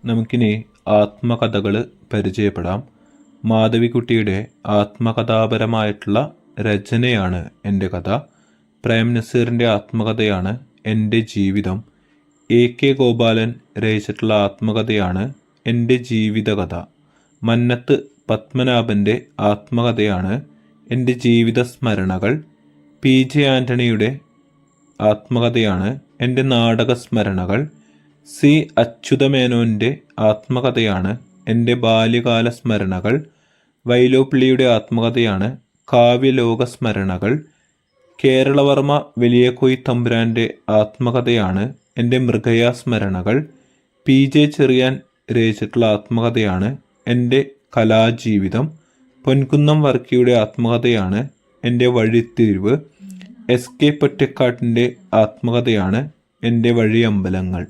നമുക്കിനി ആത്മകഥകൾ പരിചയപ്പെടാം. മാധവിക്കുട്ടിയുടെ ആത്മകഥാപരമായിട്ടുള്ള രചനയാണ് എൻ്റെ കഥ. പ്രേം നസീറിൻ്റെ ആത്മകഥയാണ് എൻ്റെ ജീവിതം. A.K. ഗോപാലൻ രചിച്ചിട്ടുള്ള ആത്മകഥയാണ് എൻ്റെ ജീവിതകഥ. മന്നത്ത് പത്മനാഭൻ്റെ ആത്മകഥയാണ് എൻ്റെ ജീവിത സ്മരണകൾ. P.J. ആൻ്റണിയുടെ ആത്മകഥയാണ് എൻ്റെ നാടക സ്മരണകൾ. C. അച്യുതമേനോൻ്റെ ആത്മകഥയാണ് എൻ്റെ ബാല്യകാല സ്മരണകൾ. വൈലോപ്പിള്ളിയുടെ ആത്മകഥയാണ് കാവ്യലോക സ്മരണകൾ. കേരളവർമ്മ വലിയ കോയി തമ്പുരാൻ്റെ ആത്മകഥയാണ് എൻ്റെ മൃഗയ സ്മരണകൾ. P.J. ചെറിയാൻ രചിച്ചിട്ടുള്ള ആത്മകഥയാണ് എൻ്റെ കലാജീവിതം. പൊൻകുന്നം വർക്കിയുടെ ആത്മകഥയാണ് എൻ്റെ വഴിത്തിരിവ്. S.K. പൊറ്റക്കാട്ടിൻ്റെ ആത്മകഥയാണ് എൻ്റെ വഴിയമ്പലങ്ങൾ.